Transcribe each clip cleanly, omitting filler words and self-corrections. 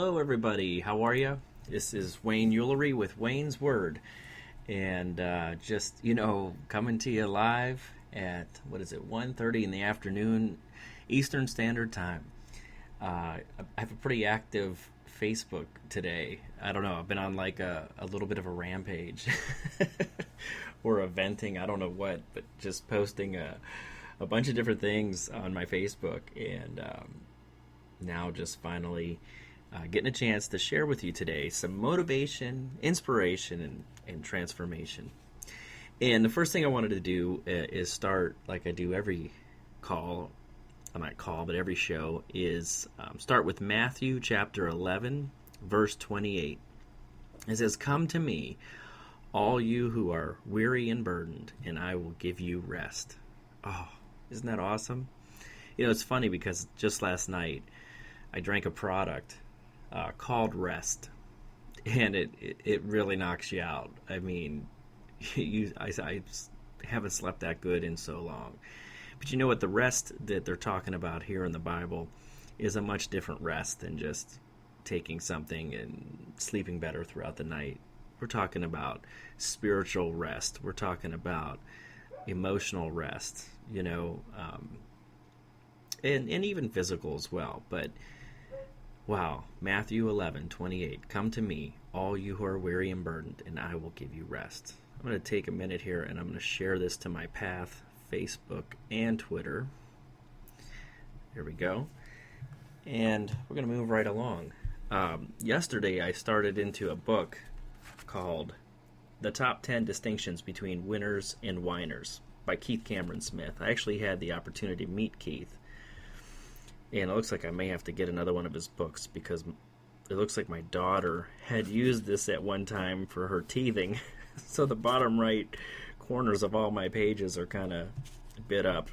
Hello, everybody. How are you? This is Wayne Eulery with Wayne's Word. And coming to you live at, 1:30 in the afternoon, Eastern Standard Time. I have a pretty active Facebook today. I don't know. I've been on like a little bit of a rampage or a venting. I don't know what, but just posting a bunch of different things on my Facebook. And now just finally getting a chance to share with you today some motivation, inspiration, and transformation. And the first thing I wanted to do is start like I do every every show is start with Matthew chapter 11, verse 28. It says, "Come to me, all you who are weary and burdened, and I will give you rest." Oh, isn't that awesome? You know, it's funny because just last night I drank a product called Rest, and it really knocks you out. I mean, I haven't slept that good in so long. But you know what? The rest that they're talking about here in the Bible is a much different rest than just taking something and sleeping better throughout the night. We're talking about spiritual rest. We're talking about emotional rest, and even physical as well. But wow, Matthew 11:28, "Come to me, all you who are weary and burdened, and I will give you rest." I'm going to take a minute here and I'm going to share this to my path, Facebook, and Twitter. There we go. And we're going to move right along. Yesterday I started into a book called The Top 10 Distinctions Between Winners and Whiners by Keith Cameron Smith. I actually had the opportunity to meet Keith. And it looks like I may have to get another one of his books because it looks like my daughter had used this at one time for her teething. So the bottom right corners of all my pages are kind of bit up.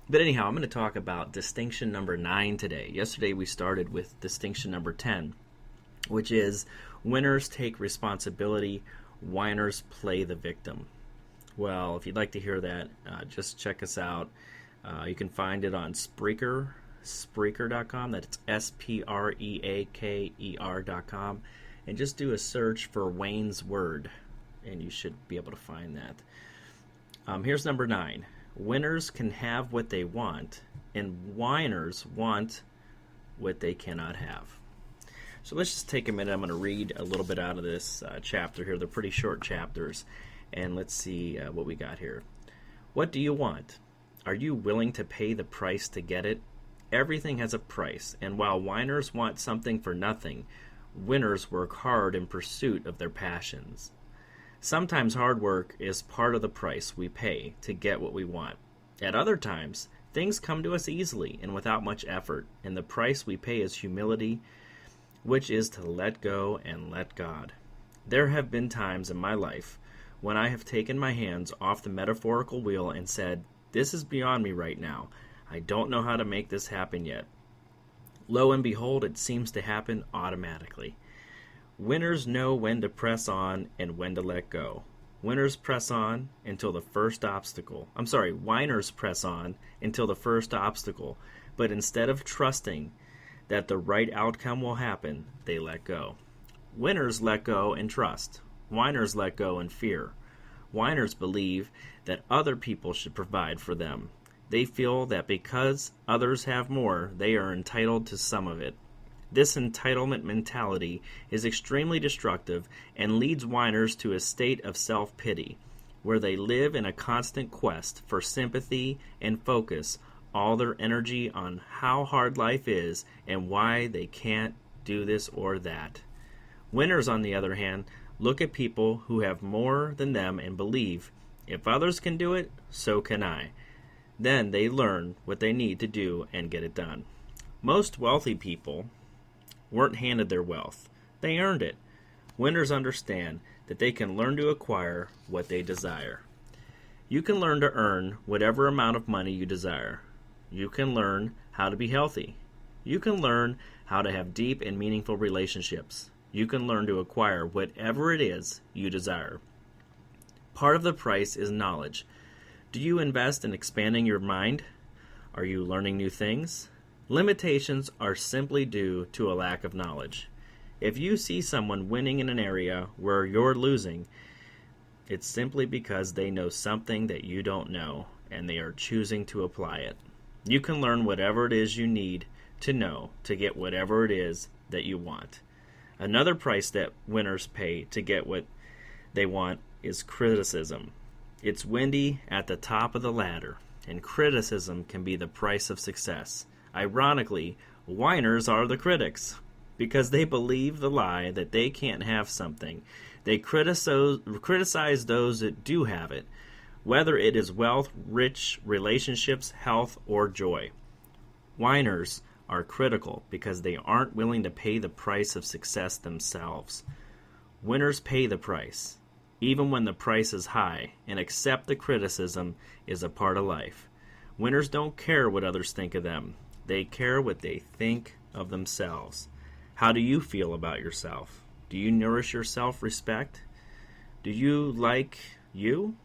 But anyhow, I'm going to talk about distinction number 9 today. Yesterday we started with distinction number 10, which is winners take responsibility, whiners play the victim. Well, if you'd like to hear that, just check us out. You can find it on Spreaker.com. That's Spreaker.com. And just do a search for Wayne's Word, and you should be able to find that. Here's number 9. Winners can have what they want, and whiners want what they cannot have. So let's just take a minute. I'm going to read a little bit out of this chapter here. They're pretty short chapters, and let's see what we got here. What do you want? Are you willing to pay the price to get it? Everything has a price, and while whiners want something for nothing, winners work hard in pursuit of their passions. Sometimes hard work is part of the price we pay to get what we want. At other times, things come to us easily and without much effort, and the price we pay is humility, which is to let go and let God. There have been times in my life when I have taken my hands off the metaphorical wheel and said, "This is beyond me right now. I don't know how to make this happen yet." Lo and behold, it seems to happen automatically. Winners know when to press on and when to let go. Whiners press on until the first obstacle. Whiners press on until the first obstacle, but instead of trusting that the right outcome will happen, they let go. Winners let go and trust. Whiners let go and fear. Whiners believe that other people should provide for them. They feel that because others have more, they are entitled to some of it. This entitlement mentality is extremely destructive and leads whiners to a state of self-pity, where they live in a constant quest for sympathy and focus all their energy on how hard life is and why they can't do this or that. Winners, on the other hand, look at people who have more than them and believe, if others can do it, so can I. Then they learn what they need to do and get it done. Most wealthy people weren't handed their wealth. They earned it. Winners understand that they can learn to acquire what they desire. You can learn to earn whatever amount of money you desire. You can learn how to be healthy. You can learn how to have deep and meaningful relationships. You can learn to acquire whatever it is you desire. Part of the price is knowledge. Do you invest in expanding your mind? Are you learning new things? Limitations are simply due to a lack of knowledge. If you see someone winning in an area where you're losing, it's simply because they know something that you don't know, and they are choosing to apply it. You can learn whatever it is you need to know to get whatever it is that you want. Another price that winners pay to get what they want is criticism. It's windy at the top of the ladder, and criticism can be the price of success. Ironically, whiners are the critics because they believe the lie that they can't have something. They criticize those that do have it, whether it is wealth, rich, relationships, health, or joy. Whiners are critical because they aren't willing to pay the price of success themselves. Winners pay the price, even when the price is high, and accept the criticism is a part of life. Winners don't care what others think of them. They care what they think of themselves. How do you feel about yourself? Do you nourish your self-respect? Do you like you?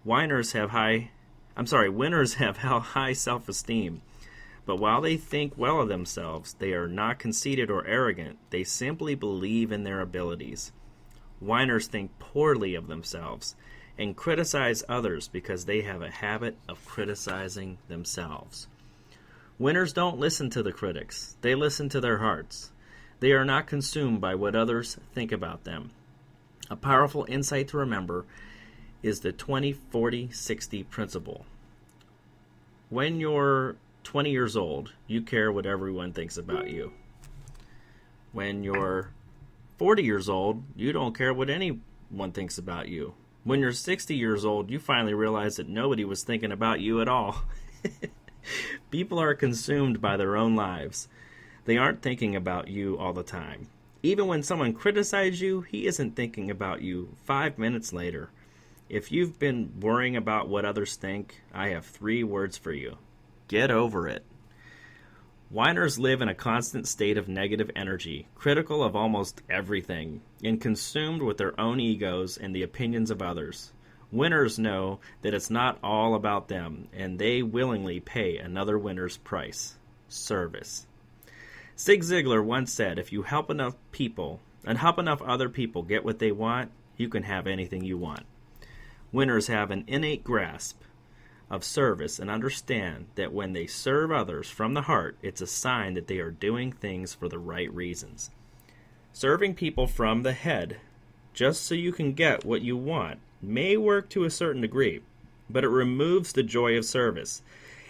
Winners have high self-esteem. But while they think well of themselves, they are not conceited or arrogant. They simply believe in their abilities. Whiners think poorly of themselves and criticize others because they have a habit of criticizing themselves. Winners don't listen to the critics. They listen to their hearts. They are not consumed by what others think about them. A powerful insight to remember is the 20-40-60 principle. When you're 20 years old, you care what everyone thinks about you. When you're 40 years old, you don't care what anyone thinks about you. When you're 60 years old, you finally realize that nobody was thinking about you at all. People are consumed by their own lives. They aren't thinking about you all the time. Even when someone criticizes you, he isn't thinking about you 5 minutes later. If you've been worrying about what others think, I have 3 words for you. Get over it. Whiners live in a constant state of negative energy, critical of almost everything, and consumed with their own egos and the opinions of others. Winners know that it's not all about them, and they willingly pay another winner's price: service. Zig Ziglar once said, if you help enough people and help enough other people get what they want, you can have anything you want. Winners have an innate grasp of service and understand that when they serve others from the heart, it's a sign that they are doing things for the right reasons. Serving people from the head, just so you can get what you want, may work to a certain degree, but it removes the joy of service.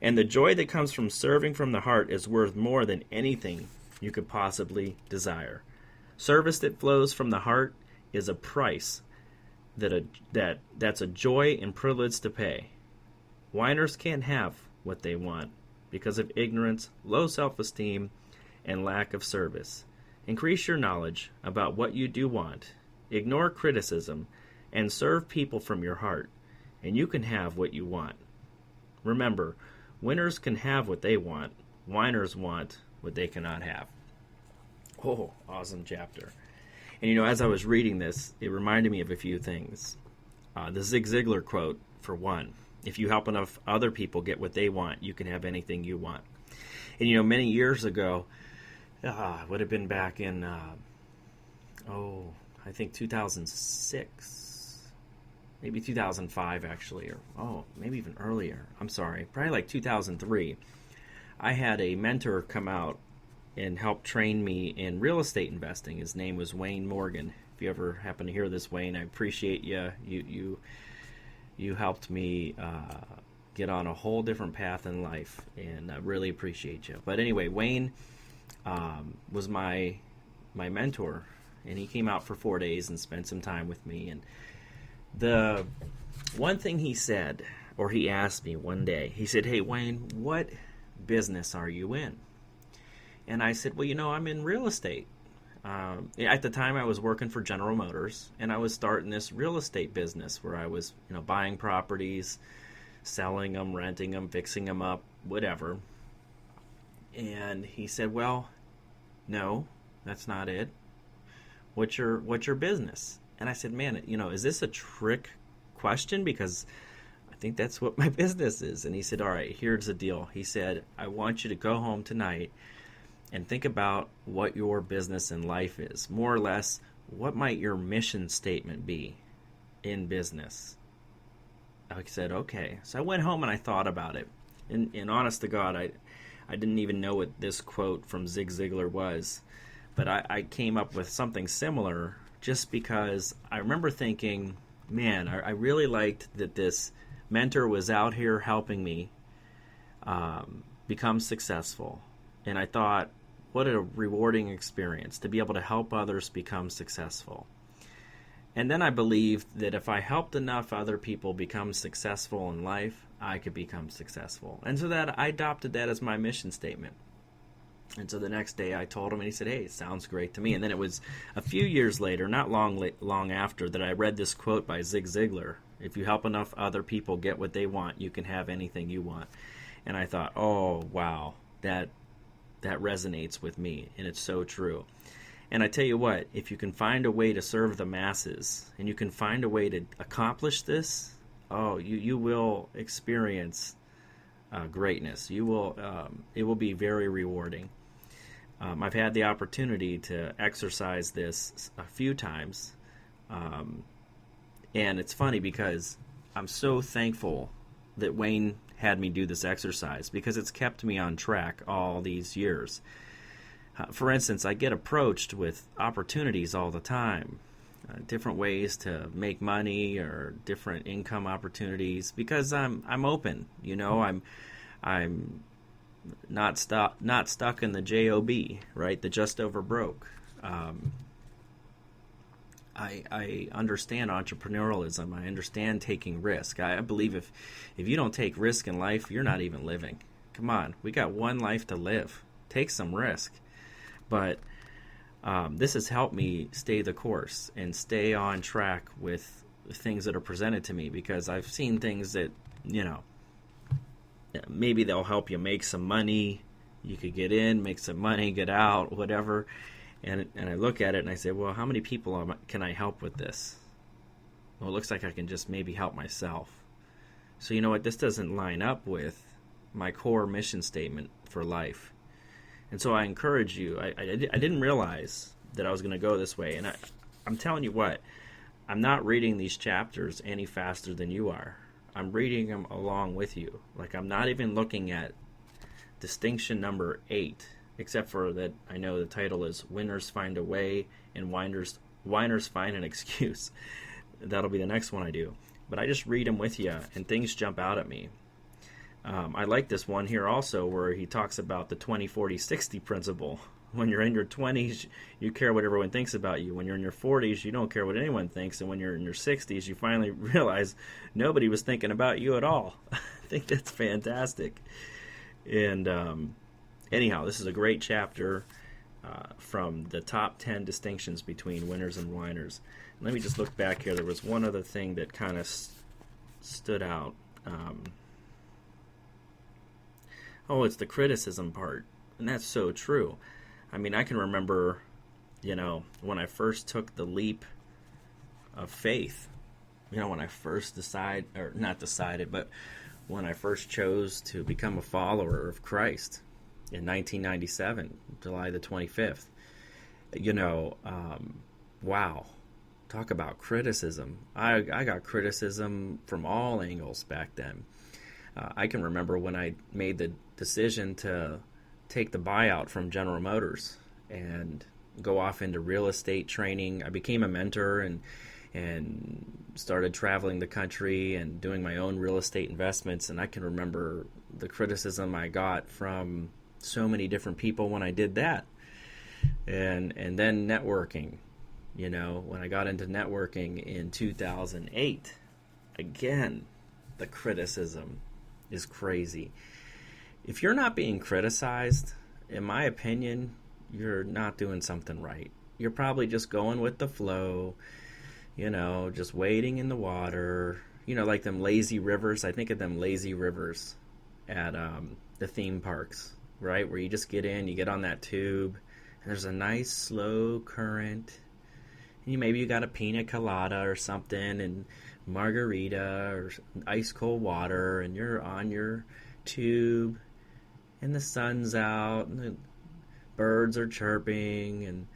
And the joy that comes from serving from the heart is worth more than anything you could possibly desire. Service that flows from the heart is a price that's a joy and privilege to pay. Whiners can't have what they want because of ignorance, low self-esteem, and lack of service. Increase your knowledge about what you do want. Ignore criticism and serve people from your heart, and you can have what you want. Remember, winners can have what they want. Whiners want what they cannot have. Oh, awesome chapter. And as I was reading this, it reminded me of a few things. The Zig Ziglar quote, for one: if you help enough other people get what they want, you can have anything you want. And many years ago, would have been back in, I think 2006, maybe 2005 actually, or maybe even earlier. I'm sorry, probably like 2003. I had a mentor come out and help train me in real estate investing. His name was Wayne Morgan. If you ever happen to hear this, Wayne, I appreciate you. You helped me get on a whole different path in life, and I really appreciate you. But anyway, Wayne was my mentor, and he came out for 4 days and spent some time with me. And the one thing he said, or he asked me one day, he said, "Hey, Wayne, what business are you in?" And I said, "Well, I'm in real estate." At the time, I was working for General Motors, and I was starting this real estate business where I was, buying properties, selling them, renting them, fixing them up, whatever. And he said, "Well, no, that's not it. What's your business?" And I said, "Man, is this a trick question? Because think that's what my business is. And he said, all right, here's the deal. He said, I want you to go home tonight and think about what your business in life is. More or less, what might your mission statement be in business? I said, okay. So I went home and I thought about it. And honest to God, I didn't even know what this quote from Zig Ziglar was. But I came up with something similar just because I remember thinking, man, I really liked that this mentor was out here helping me become successful. And I thought, what a rewarding experience to be able to help others become successful. And then I believed that if I helped enough other people become successful in life, I could become successful. And so that I adopted that as my mission statement. And so the next day I told him, and he said, hey, it sounds great to me. And then it was a few years later, not long after, that I read this quote by Zig Ziglar. If you help enough other people get what they want, you can have anything you want. And I thought, oh, wow, that resonates with me, and it's so true. And I tell you what, if you can find a way to serve the masses, and you can find a way to accomplish this, you will experience greatness. You will. It will be very rewarding. I've had the opportunity to exercise this a few times, and it's funny because I'm so thankful that Wayne had me do this exercise because it's kept me on track all these years. For instance, I get approached with opportunities all the time, different ways to make money or different income opportunities because I'm open. You know, I'm not stuck in the job, right? The just over broke. I understand entrepreneurialism. I understand taking risk. I believe if you don't take risk in life, you're not even living. Come on, we got one life to live. Take some risk. But this has helped me stay the course and stay on track with things that are presented to me because I've seen things that, you know, maybe they'll help you make some money. You could get in, make some money, get out, whatever. And I look at it and I say, well, how many people can I help with this? Well, it looks like I can just maybe help myself. So you know what? This doesn't line up with my core mission statement for life. And so I encourage you. I didn't realize that I was going to go this way. And I'm telling you what, I'm not reading these chapters any faster than you are. I'm reading them along with you. Like I'm not even looking at distinction number 8, except for that I know the title is Winners Find a Way and Whiners Find an Excuse. That'll be the next one I do. But I just read them with you, and things jump out at me. I like this one here also where he talks about the 20-40-60 principle. When you're in your 20s, you care what everyone thinks about you. When you're in your 40s, you don't care what anyone thinks. And when you're in your 60s, you finally realize nobody was thinking about you at all. I think that's fantastic. And anyhow, this is a great chapter from the top 10 distinctions between winners and whiners. Let me just look back here. There was one other thing that kind of stood out. It's the criticism part. And that's so true. I mean, I can remember, you know, when I first took the leap of faith, you know, when I first but when I first chose to become a follower of Christ in 1997, July the 25th, you know, wow, talk about criticism. I got criticism from all angles back then. I can remember when I made the decision to take the buyout from General Motors and go off into real estate training. I became a mentor and started traveling the country and doing my own real estate investments. And I can remember the criticism I got from so many different people when I did that. And then networking, you know, when I got into networking in 2008, again, the criticism is crazy. If you're not being criticized, in my opinion, you're not doing something right. You're probably just going with the flow, you know, just wading in the water, you know, like them lazy rivers. I think of them lazy rivers at the theme parks, right? Where you just get in, you get on that tube, and there's a nice slow current. And maybe you got a pina colada or something, and margarita or ice cold water, and you're on your tube, and the sun's out, and the birds are chirping, and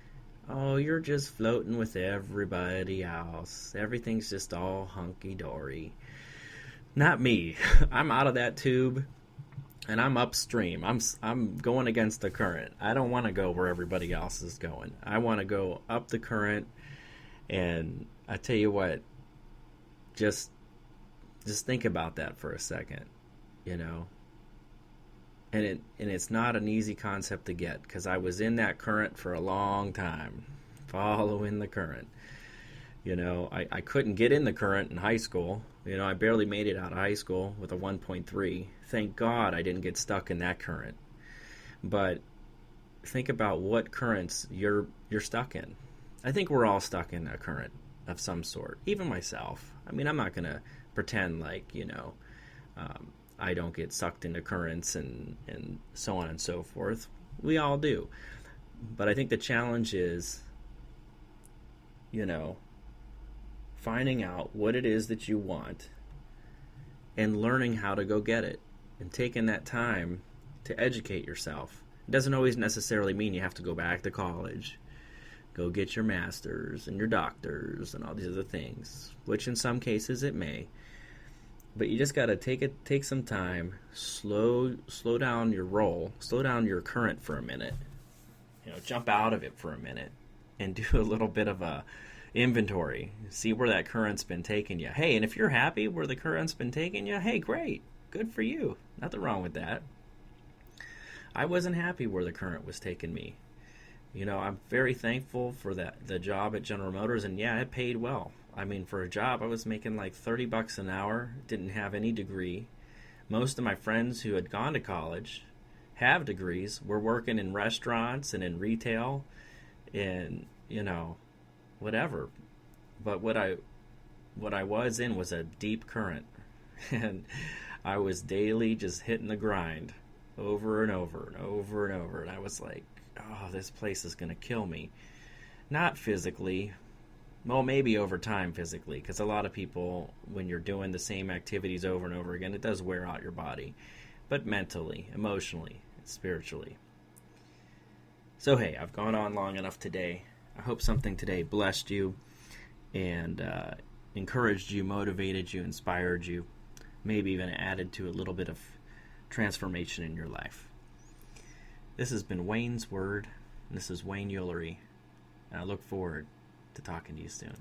oh, you're just floating with everybody else. Everything's just all hunky-dory. Not me. I'm out of that tube, and I'm upstream. I'm going against the current. I don't want to go where everybody else is going. I want to go up the current, and I tell you what, just think about that for a second, you know. And it's not an easy concept to get, because I was in that current for a long time, following the current. You know, I couldn't get in the current in high school. You know, I barely made it out of high school with a 1.3. Thank God I didn't get stuck in that current. But think about what currents you're stuck in. I think we're all stuck in a current of some sort, even myself. I mean, I'm not going to pretend like, you know, I don't get sucked into currents and so on and so forth. We all do. But I think the challenge is, you know, finding out what it is that you want and learning how to go get it, and taking that time to educate yourself. It doesn't always necessarily mean you have to go back to college, go get your master's and your doctor's and all these other things, which in some cases it may. But you just got to take some time, slow down your roll, slow down your current for a minute, you know, jump out of it for a minute, and do a little bit of a inventory, see where that current's been taking you. Hey, and if you're happy where the current's been taking you, hey, great, good for you, nothing wrong with that. I wasn't happy where the current was taking me. You know, I'm very thankful for the job at General Motors, and yeah, it paid well. I mean, for a job, I was making like $30 an hour, didn't have any degree. Most of my friends who had gone to college have degrees, were working in restaurants and in retail and, you know, whatever. But what I was in was a deep current, and I was daily just hitting the grind over and over and over and over, and I was like, oh, this place is going to kill me. Not physically. Well, maybe over time physically, because a lot of people, when you're doing the same activities over and over again, it does wear out your body. But mentally, emotionally, spiritually. So hey, I've gone on long enough today. I hope something today blessed you and encouraged you, motivated you, inspired you, maybe even added to a little bit of transformation in your life. This has been Wayne's Word, and this is Wayne Ullery, and I look forward to talking to you soon.